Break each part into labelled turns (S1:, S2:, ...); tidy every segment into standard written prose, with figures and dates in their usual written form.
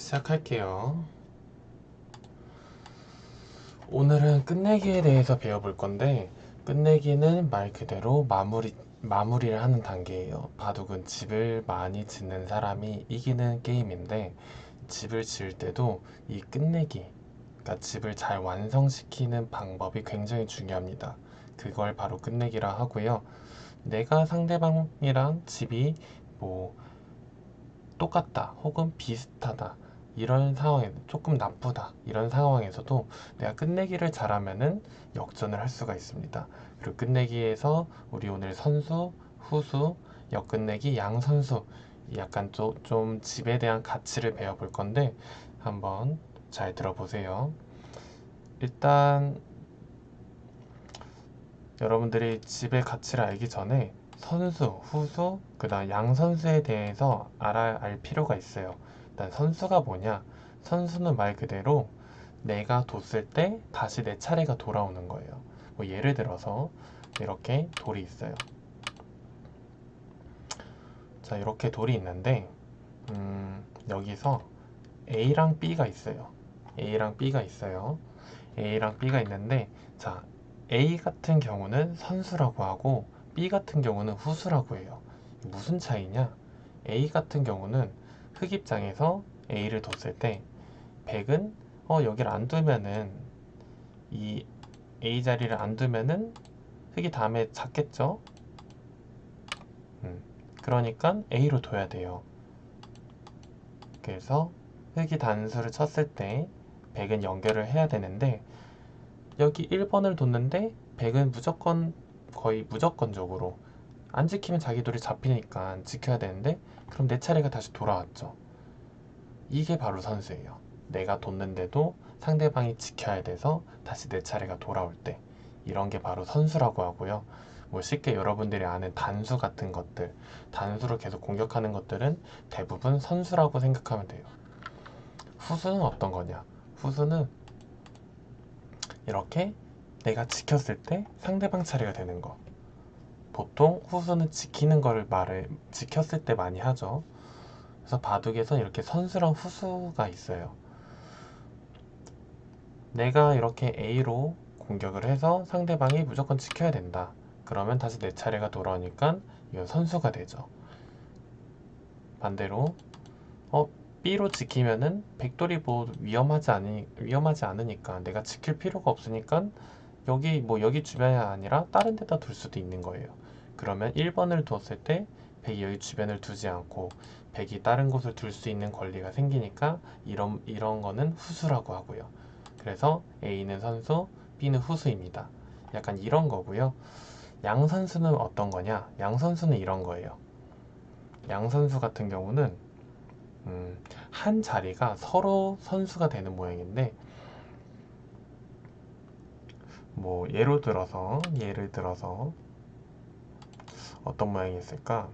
S1: 시작할게요. 오늘은 끝내기에 대해서 배워볼 건데, 끝내기는 말 그대로 마무리를 하는 단계예요. 바둑은 집을 많이 짓는 사람이 이기는 게임인데, 집을 지을 때도 이 끝내기, 그러니까 집을 잘 완성시키는 방법이 굉장히 중요합니다. 그걸 바로 끝내기라 하고요. 내가 상대방이랑 집이 뭐 똑같다 혹은 비슷하다 이런 상황에 조금 나쁘다 이런 상황에서도 내가 끝내기를 잘하면은 역전을 할 수가 있습니다. 그리고 끝내기에서 우리 오늘 선수, 후수, 역끝내기, 양선수 약간 좀 집에 대한 가치를 배워볼 건데 한번 잘 들어보세요. 일단 여러분들이 집의 가치를 알기 전에 선수, 후수, 그 다음 양선수에 대해서 알 필요가 있어요. 일단 선수가 뭐냐? 선수는 말 그대로 내가 뒀을 때 다시 내 차례가 돌아오는 거예요. 뭐 예를 들어서 이렇게 돌이 있어요. 자, 이렇게 돌이 있는데 여기서 A랑 B가 있어요. A랑 B가 있어요. A랑 B가 있는데 자, A 같은 경우는 선수라고 하고 B 같은 경우는 후수라고 해요. 무슨 차이냐? A 같은 경우는 흑 입장에서 A를 뒀을 때 백은 여기를 안 두면은 이 A 자리를 안 두면은 흑이 다음에 잡겠죠? 그러니까 A로 둬야 돼요. 그래서 흑이 단수를 쳤을 때 백은 연결을 해야 되는데 여기 1번을 뒀는데 100은 거의 무조건적으로 안 지키면 자기 돌이 잡히니까 지켜야 되는데 그럼 내 차례가 다시 돌아왔죠. 이게 바로 선수예요. 내가 뒀는데도 상대방이 지켜야 돼서 다시 내 차례가 돌아올 때 이런 게 바로 선수라고 하고요. 뭐 쉽게 여러분들이 아는 단수 같은 것들, 단수를 계속 공격하는 것들은 대부분 선수라고 생각하면 돼요. 후수는 어떤 거냐? 후수는 이렇게 내가 지켰을 때 상대방 차례가 되는 거. 보통 후수는 지키는 거를 지켰을 때 많이 하죠. 그래서 바둑에서 이렇게 선수랑 후수가 있어요. 내가 이렇게 A로 공격을 해서 상대방이 무조건 지켜야 된다. 그러면 다시 내 차례가 돌아오니까 이건 선수가 되죠. 반대로 어, B로 지키면은 백돌이 뭐 위험하지 않으니까 내가 지킬 필요가 없으니까 여기 주변이 아니라 다른 데다 둘 수도 있는 거예요. 그러면 1번을 두었을 때 백이 여기 주변을 두지 않고 백이 다른 곳을 둘 수 있는 권리가 생기니까 이런 거는 후수라고 하고요. 그래서 A는 선수, B는 후수입니다. 약간 이런 거고요. 양 선수는 어떤 거냐? 양 선수는 이런 거예요. 양 선수 같은 경우는 한 자리가 서로 선수가 되는 모양인데 뭐 예를 들어서 어떤 모양이 있을까?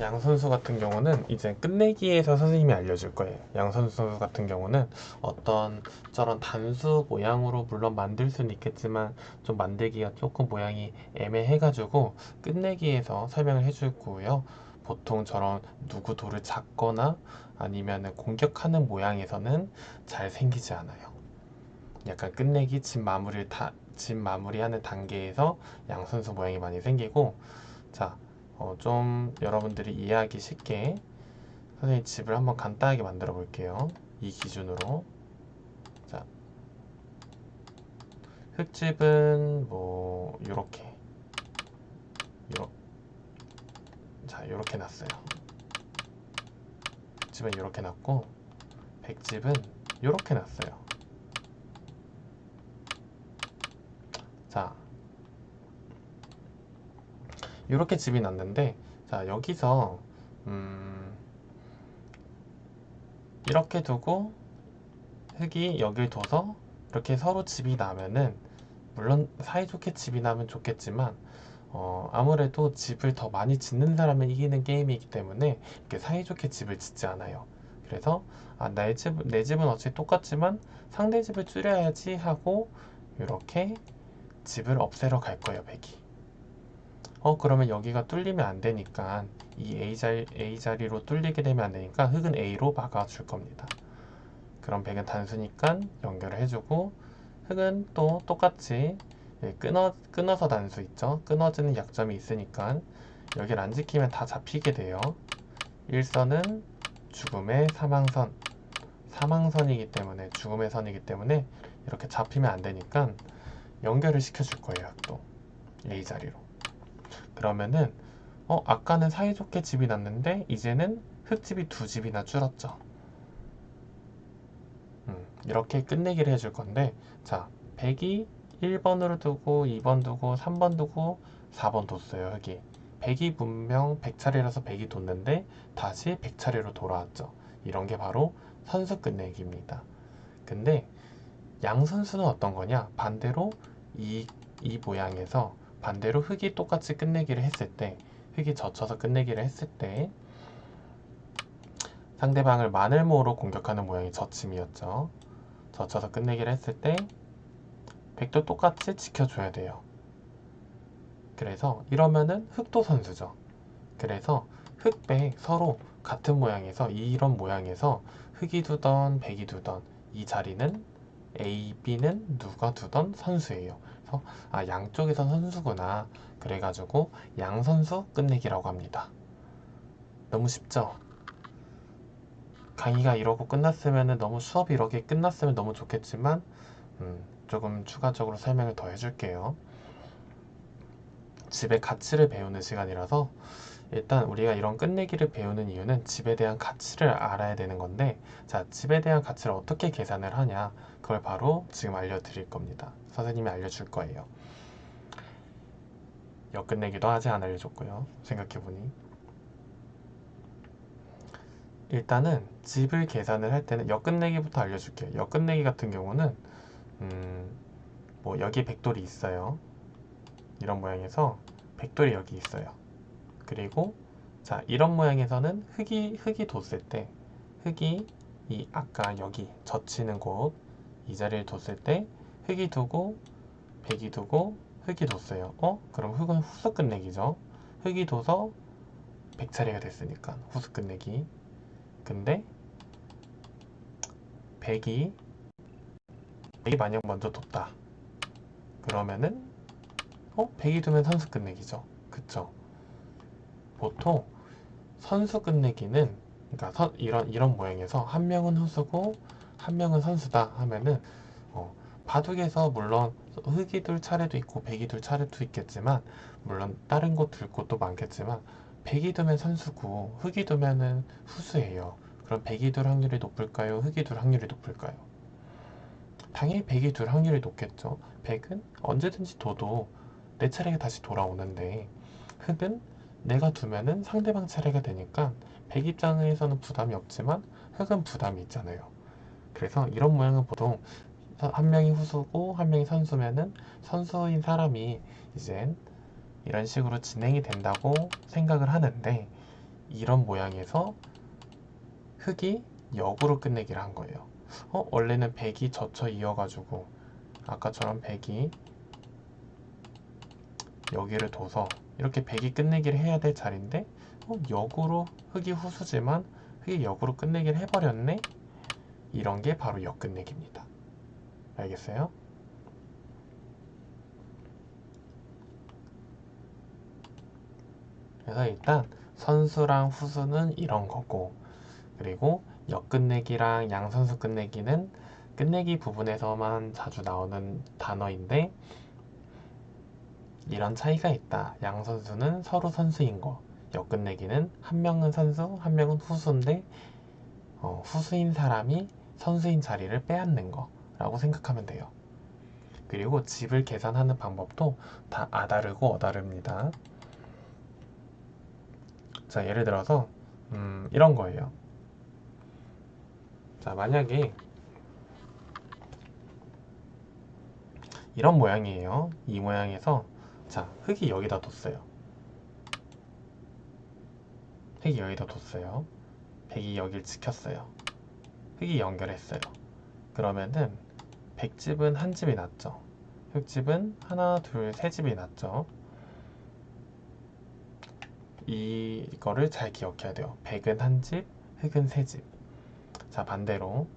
S1: 양 선수 같은 경우는 이제 끝내기에서 선생님이 알려줄 거예요. 양 선수 같은 경우는 어떤 저런 단수 모양으로 물론 만들 수는 있겠지만 좀 만들기가 조금 모양이 애매해가지고 끝내기에서 설명을 해줄 거고요. 보통 저런 누구 돌을 잡거나 아니면 공격하는 모양에서는 잘 생기지 않아요. 약간 끝내기 집 마무리하는 단계에서 양 선수 모양이 많이 생기고 자, 좀 여러분들이 이해하기 쉽게 선생님 집을 한번 간단하게 만들어 볼게요. 이 기준으로. 자, 흙집은 뭐, 요렇게. 자, 요렇게 놨어요. 흙집은 요렇게 놨고, 백집은 요렇게 놨어요. 자, 요렇게 집이 났는데, 자, 여기서, 이렇게 두고, 흙이 여길 둬서, 이렇게 서로 집이 나면은, 물론 사이좋게 집이 나면 좋겠지만 아무래도 집을 더 많이 짓는 사람이 이기는 게임이기 때문에 이렇게 사이좋게 집을 짓지 않아요. 그래서 내 집은 어차피 똑같지만 상대 집을 줄여야지 하고 이렇게 집을 없애러 갈 거예요, 백이. 그러면 여기가 뚫리면 안 되니까 이 A 자리로 뚫리게 되면 안 되니까 흙은 A로 막아줄 겁니다. 그럼 백은 단수니까 연결을 해주고 흙은 또 똑같이 끊어서 단수 있죠. 끊어지는 약점이 있으니까 여기를 안 지키면 다 잡히게 돼요. 일선은 죽음의 사망선, 사망선이기 때문에 죽음의 선이기 때문에 이렇게 잡히면 안 되니까 연결을 시켜줄 거예요. 또 A 자리로. 그러면은 아까는 사이좋게 집이 났는데 이제는 흙집이 두 집이나 줄었죠. 이렇게 끝내기를 해줄 건데, 자, 100이 1번으로 두고 2번 두고 3번 두고 4번 뒀어요. 흙이 100이 분명 100차례라서 100이 뒀는데 다시 100차례로 돌아왔죠. 이런 게 바로 선수 끝내기입니다. 근데 양선수는 어떤 거냐? 반대로 이 모양에서 반대로 흙이 똑같이 끝내기를 했을 때, 흙이 젖혀서 끝내기를 했을 때 상대방을 마늘모로 공격하는 모양이 젖힘이었죠. 젖혀서 끝내기를 했을 때 백도 똑같이 지켜줘야 돼요. 그래서 이러면은 흑도 선수죠. 그래서 흑백 서로 같은 모양에서 이런 모양에서 흑이 두던 백이 두던 이 자리는 A, B는 누가 두던 선수예요. 그래서 양쪽에서 선수구나. 그래가지고 양선수 끝내기라고 합니다. 너무 쉽죠? 강의가 이러고 끝났으면 너무 수업이 이렇게 끝났으면 너무 좋겠지만 조금 추가적으로 설명을 더 해줄게요. 집의 가치를 배우는 시간이라서 일단 우리가 이런 끝내기를 배우는 이유는 집에 대한 가치를 알아야 되는 건데, 자, 집에 대한 가치를 어떻게 계산을 하냐, 그걸 바로 지금 알려드릴 겁니다. 선생님이 알려줄 거예요. 역끝내기도 아직 안 알려줬고요. 생각해보니 일단은 집을 계산을 할 때는 역끝내기부터 알려줄게요. 역끝내기 같은 경우는 뭐 여기 백돌이 있어요. 이런 모양에서 백돌이 여기 있어요. 그리고 자, 이런 모양에서는 흙이 뒀을 때 흙이 아까 여기 젖히는 곳 이 자리를 뒀을 때 흙이 두고 백이 두고 흙이 뒀어요. 그럼 흙은 후수 끝내기죠. 흙이 둬서 100차례가 됐으니까 후수 끝내기. 근데 백이 만약 먼저 뒀다. 그러면은 백이 두면 선수 끝내기죠. 그쵸? 보통 선수 끝내기는 그러니까 이런 모양에서 한 명은 후수고 한 명은 선수다 하면은 바둑에서 물론 흙이 둘 차례도 있고 백이 둘 차례도 있겠지만 물론 다른 곳 둘 곳도 많겠지만 백이 두면 선수고 흙이 두면은 후수예요. 그럼 백이 둘 확률이 높을까요? 흙이 둘 확률이 높을까요? 당연히 백이 둘 확률이 높겠죠. 백은 언제든지 둬도 내 차례가 다시 돌아오는데 흙은 내가 두면은 상대방 차례가 되니까 백 입장에서는 부담이 없지만 흙은 부담이 있잖아요. 그래서 이런 모양은 보통 한 명이 후수고 한 명이 선수면은 선수인 사람이 이젠 이런 식으로 진행이 된다고 생각을 하는데, 이런 모양에서 흙이 역으로 끝내기를 한 거예요. 원래는 백이 젖혀 이어가지고 아까처럼 백이 여기를 둬서 이렇게 백이 끝내기를 해야 될 자리인데 역으로 흙이 후수지만 흙이 역으로 끝내기를 해버렸네? 이런 게 바로 역끝내기입니다. 알겠어요? 그래서 일단 선수랑 후수는 이런 거고, 그리고 역끝내기랑 양선수 끝내기는 끝내기 부분에서만 자주 나오는 단어인데 이런 차이가 있다. 양선수는 서로 선수인 거, 역끝내기는 한 명은 선수, 한 명은 후수인데 후수인 사람이 선수인 자리를 빼앗는 거라고 생각하면 돼요. 그리고 집을 계산하는 방법도 다 아다르고 어다릅니다. 자, 예를 들어서 이런 거예요. 자, 만약에 이런 모양이에요. 이 모양에서 자, 흙이 여기다 뒀어요. 흙이 여기다 뒀어요. 백이 여길 지켰어요. 흙이 연결했어요. 그러면은 백집은 한 집이 났죠. 흙집은 하나, 둘, 세 집이 났죠. 이거를 잘 기억해야 돼요. 백은 한 집, 흙은 세 집. 자, 반대로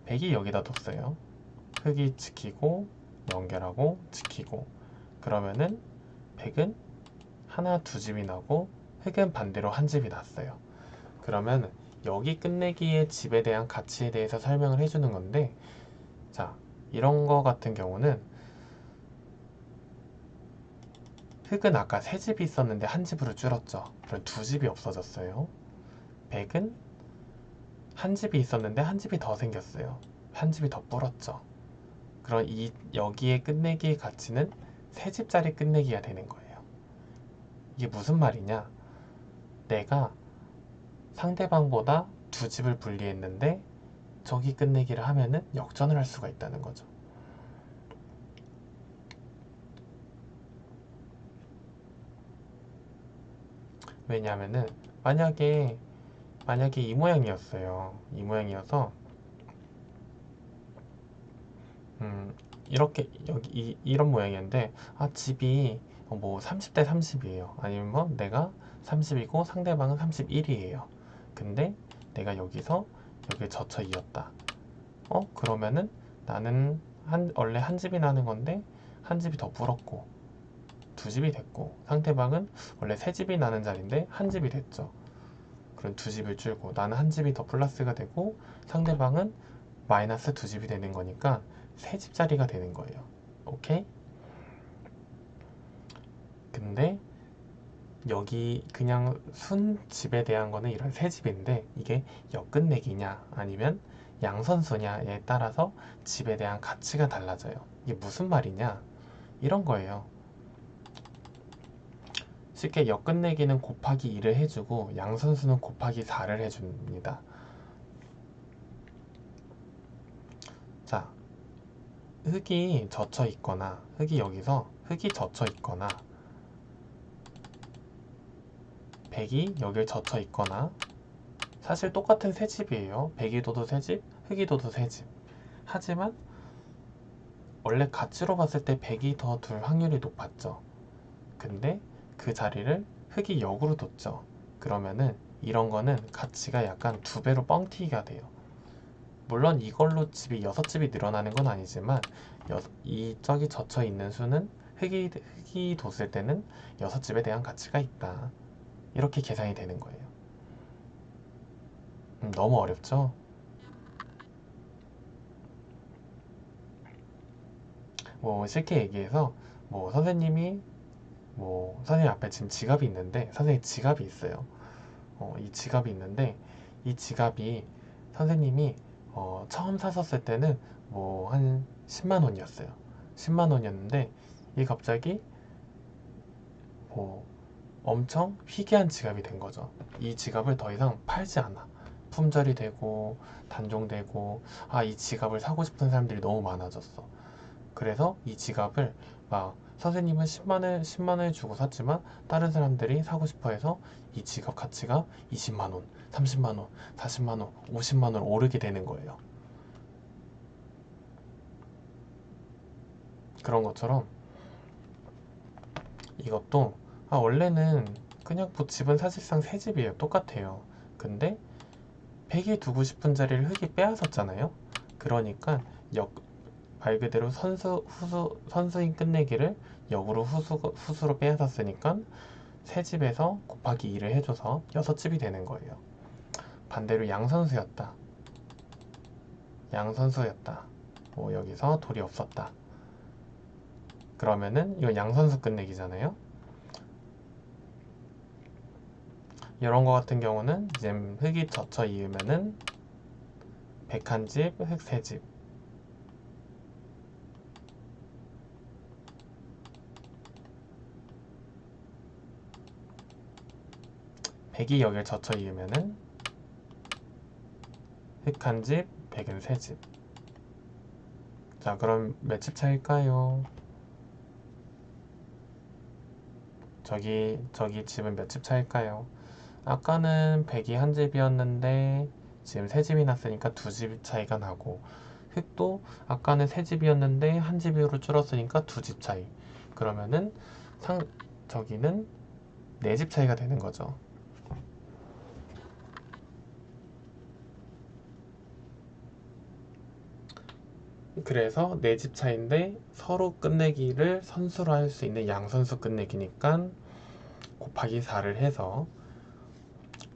S1: 백이 여기다 뒀어요. 흙이 지키고 연결하고 지키고, 그러면은 백은 하나, 두 집이 나고 흙은 반대로 한 집이 났어요. 그러면 여기 끝내기의 집에 대한 가치에 대해서 설명을 해주는 건데, 자, 이런 거 같은 경우는 흙은 아까 세 집이 있었는데 한 집으로 줄었죠. 그럼 두 집이 없어졌어요. 백은 한 집이 있었는데 한 집이 더 생겼어요. 한 집이 더 불었죠. 그럼 여기에 끝내기의 가치는 세 집짜리 끝내기가 되는 거예요. 이게 무슨 말이냐? 내가 상대방보다 두 집을 분리했는데 저기 끝내기를 하면은 역전을 할 수가 있다는 거죠. 왜냐하면은 만약에 이 모양이었어요. 이 모양이어서 이렇게 여기 이런 모양이었는데, 집이 뭐 30대 30이에요. 아니면 뭐 내가 30이고 상대방은 31이에요. 근데 내가 여기서 여기 젖혀 이었다. 그러면은 나는 원래 한 집이 나는 건데 한 집이 더 불었고 두 집이 됐고, 상대방은 원래 세 집이 나는 자리인데 한 집이 됐죠. 그럼 두 집을 줄고 나는 한 집이 더 플러스가 되고 상대방은 마이너스 두 집이 되는 거니까 세 집짜리가 되는 거예요. 오케이? 근데 여기 그냥 순 집에 대한 거는 이런 세 집인데, 이게 역끝내기냐 아니면 양선수냐에 따라서 집에 대한 가치가 달라져요. 이게 무슨 말이냐? 이런 거예요. 쉽게 역끝내기는 곱하기 2를 해주고 양선수는 곱하기 4를 해줍니다. 자, 흙이 젖혀 있거나 흙이 젖혀 있거나 백이 여길 젖혀 있거나, 사실 똑같은 세 집이에요. 백이 둬도 세 집, 흙이 둬도 세 집. 하지만 원래 가치로 봤을 때 백이 더 둘 확률이 높았죠. 근데 그 자리를 흙이 역으로 뒀죠. 그러면은 이런 거는 가치가 약간 두 배로 뻥튀기가 돼요. 물론 이걸로 집이 여섯 집이 늘어나는 건 아니지만 저기 젖혀 있는 수는 흙이 뒀을 때는 여섯 집에 대한 가치가 있다. 이렇게 계산이 되는 거예요. 너무 어렵죠? 뭐 쉽게 얘기해서 뭐 선생님 앞에 지금 지갑이 있는데, 선생님 지갑이 있어요. 이 지갑이 있는데 이 지갑이 선생님이 처음 샀었을 때는 뭐 한 10만 원이었어요. 10만 원이었는데 이 갑자기 뭐 엄청 희귀한 지갑이 된 거죠. 이 지갑을 더 이상 팔지 않아. 품절이 되고 단종되고, 이 지갑을 사고 싶은 사람들이 너무 많아졌어. 그래서 이 지갑을 막 선생님은 10만 원을 주고 샀지만 다른 사람들이 사고 싶어 해서 이 지갑 가치가 20만 원, 30만 원, 40만 원, 50만 원 오르게 되는 거예요. 그런 것처럼 이것도 원래는 그냥 뭐 집은 사실상 새 집이에요. 똑같아요. 근데 백이 두고 싶은 자리를 흙이 빼앗았잖아요. 그러니까 말 그대로 선수인 끝내기를 역으로 후수로 빼앗았으니까 세 집에서 곱하기 2를 해줘서 여섯 집이 되는 거예요. 반대로 양선수였다. 뭐 여기서 돌이 없었다. 그러면은 이거 양선수 끝내기잖아요. 이런 거 같은 경우는 이제 흙이 젖혀 이으면은 백 한 집, 흙 세 집. 백이 여길 젖혀 이으면은 흙 한 집, 백은 세 집. 자, 그럼 몇 집 차일까요? 저기 집은 몇 집 차일까요? 아까는 100이 한 집이었는데 지금 세 집이 났으니까 두 집 차이가 나고, 흙도 아까는 세 집이었는데 한 집으로 줄었으니까 두 집 차이. 그러면은 저기는 네 집 차이가 되는 거죠. 그래서 네 집 차인데 서로 끝내기를 선수로 할 수 있는 양선수 끝내기니까 곱하기 4를 해서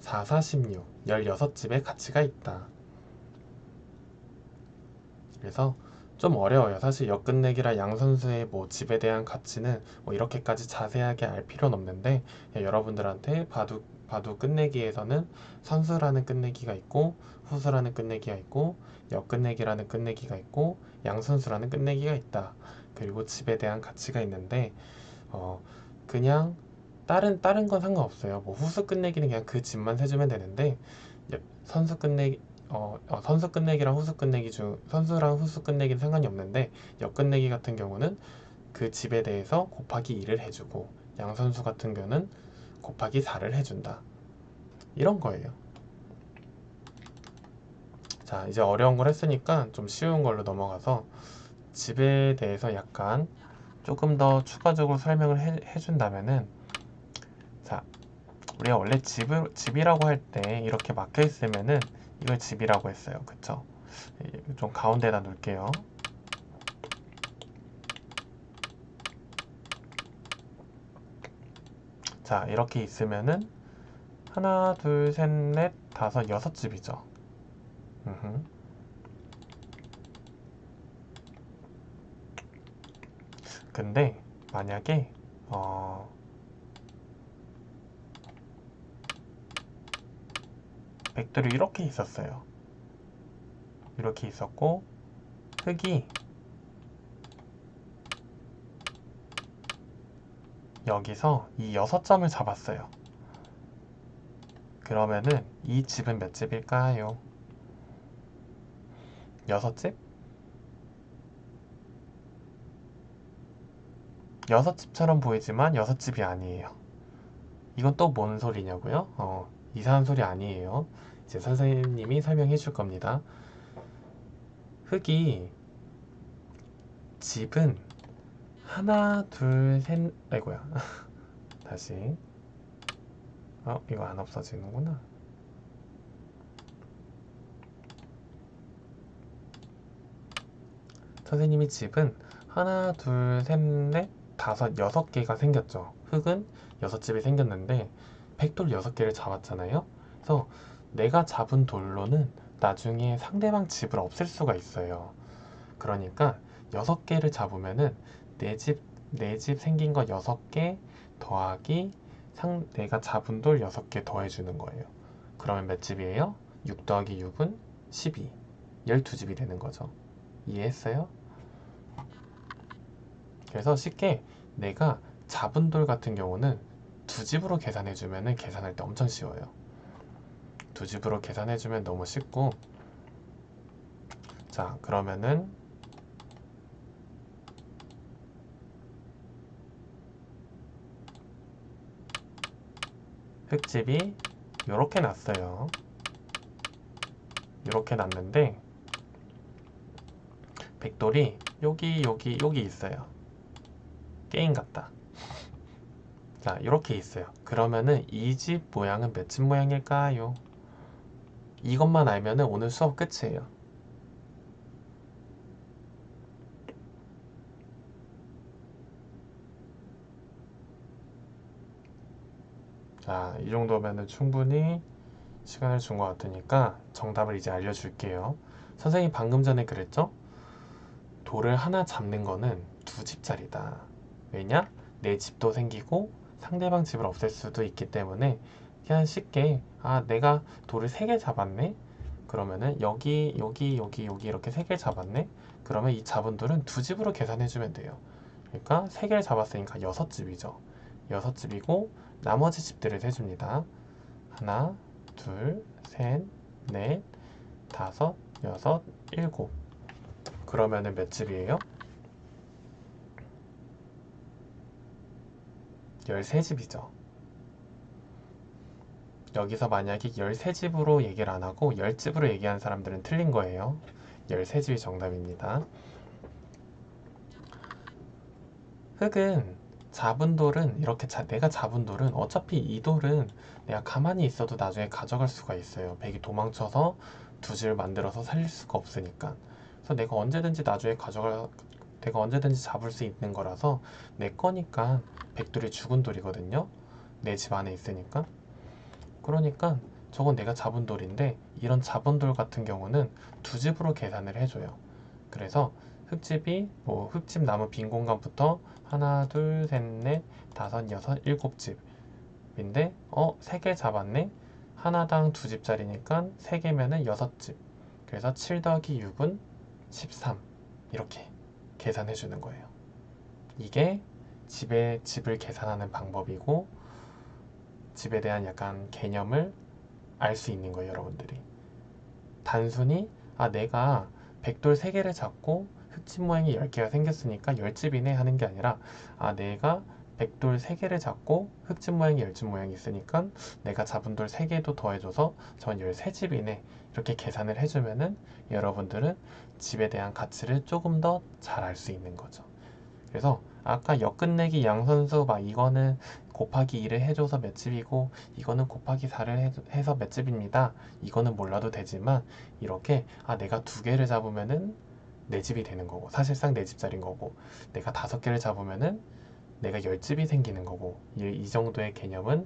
S1: 4, 4, 16, 16집의 가치가 있다. 그래서 좀 어려워요. 사실 역끝내기라 양선수의 뭐 집에 대한 가치는 뭐 이렇게까지 자세하게 알 필요는 없는데, 여러분들한테 바둑 끝내기에서는 선수라는 끝내기가 있고 후수라는 끝내기가 있고 역끝내기라는 끝내기가 있고 양선수라는 끝내기가 있다. 그리고 집에 대한 가치가 있는데, 어 그냥 다른 건 상관없어요. 뭐 후수 끝내기는 그냥 그 집만 세주면 되는데, 선수 끝내기 선수 끝내기랑 후수 끝내기 중 선수랑 후수 끝내기는 상관이 없는데, 역 끝내기 같은 경우는 그 집에 대해서 곱하기 2를 해주고 양선수 같은 경우는 곱하기 4를 해준다. 이런 거예요. 자, 이제 어려운 걸 했으니까 좀 쉬운 걸로 넘어가서 집에 대해서 약간 조금 더 추가적으로 설명을 해준다면은, 자, 우리가 원래 집이라고 할 때 이렇게 막혀 있으면은 이걸 집이라고 했어요. 그쵸? 좀 가운데다 놓을게요. 자, 이렇게 있으면은 하나, 둘, 셋, 넷, 다섯, 여섯 집이죠. 근데 만약에 백돌이 이렇게 있었어요. 이렇게 있었고 흙이 여기서 이 6점을 잡았어요. 그러면은 이 집은 몇 집일까요? 6집? 6집처럼 보이지만 6집이 아니에요. 이건 또 뭔 소리냐고요? 이상한 소리 아니에요. 이제 선생님이 설명해 줄 겁니다. 흙이 집은 하나, 둘, 셋, 아이고야. 다시. 이거 안 없어지는구나. 선생님이 집은 하나, 둘, 셋, 넷, 다섯, 6개가 생겼죠. 흙은 6집이 생겼는데 백돌 6개를 잡았잖아요. 그래서 내가 잡은 돌로는 나중에 상대방 집을 없앨 수가 있어요. 그러니까 6개를 잡으면은 내 집 생긴 거 6개 더하기 내가 잡은 돌 6개 더해주는 거예요. 그러면 몇 집이에요? 6 더하기 6은 12. 12집이 되는 거죠. 이해했어요? 그래서 쉽게 내가 잡은 돌 같은 경우는 두 집으로 계산해주면 계산할 때 엄청 쉬워요. 두 집으로 계산해주면 너무 쉽고, 자, 그러면은 흙집이 이렇게 났어요. 이렇게 났는데 백돌이 여기 있어요. 게임 같다. 자, 이렇게 있어요. 그러면은 이 집 모양은 몇 집 모양일까요? 이것만 알면은 오늘 수업 끝이에요. 자, 이 정도면은 충분히 시간을 준 것 같으니까 정답을 이제 알려줄게요. 선생님 방금 전에 그랬죠? 돌을 하나 잡는 거는 두 집짜리다. 왜냐? 내 집도 생기고 상대방 집을 없앨 수도 있기 때문에 그냥 쉽게, 내가 돌을 3개 잡았네? 그러면은 여기 이렇게 3개 잡았네? 그러면 이 잡은 돌은 두 집으로 계산해주면 돼요. 그러니까 3개를 잡았으니까 6집이죠. 6집이고 나머지 집들을 세줍니다. 하나, 둘, 셋, 넷, 다섯, 여섯, 일곱. 그러면은 몇 집이에요? 13집이죠. 여기서 만약에 13집으로 얘기를 안 하고 10집으로 얘기한 사람들은 틀린 거예요. 13집이 정답입니다. 흙은 잡은 돌은 이렇게 내가 잡은 돌은 어차피 이 돌은 내가 가만히 있어도 나중에 가져갈 수가 있어요. 백이 도망쳐서 두 줄 만들어서 살릴 수가 없으니까. 그래서 내가 언제든지 잡을 수 있는 거라서 내 거니까 백돌이 죽은 돌이거든요. 내 집 안에 있으니까. 그러니까 저건 내가 잡은 돌인데 이런 잡은 돌 같은 경우는 두 집으로 계산을 해줘요. 그래서 흙집이 뭐 흙집 나무 빈 공간부터 하나, 둘, 셋, 넷, 다섯, 여섯, 일곱 집인데 세 개 잡았네. 하나당 두 집짜리니까 세 개면은 여섯 집. 그래서 7 더하기 6은 13 이렇게 계산해 주는 거예요. 이게 집을 계산하는 방법이고 집에 대한 약간 개념을 알 수 있는 거예요, 여러분들이. 단순히 내가 백돌 3개를 잡고 흙집 모양이 10개가 생겼으니까 10집이네 하는 게 아니라 내가 백돌 3개를 잡고 흙집 모양이 10집 모양이 있으니까 내가 잡은 돌 3개도 더해줘서 전 13집이네 이렇게 계산을 해주면은 여러분들은 집에 대한 가치를 조금 더 잘 알 수 있는 거죠. 그래서 아까 역 끝내기 양선수 막 이거는 곱하기 2를 해줘서 몇 집이고 이거는 곱하기 4를 해서 몇 집입니다. 이거는 몰라도 되지만 이렇게 내가 2개를 잡으면은 내 집이 되는 거고 사실상 내 집짜리인 거고 내가 5개를 잡으면은 내가 10집이 생기는 거고 이 정도의 개념은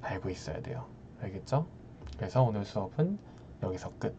S1: 알고 있어야 돼요. 알겠죠? 그래서 오늘 수업은 여기서 끝.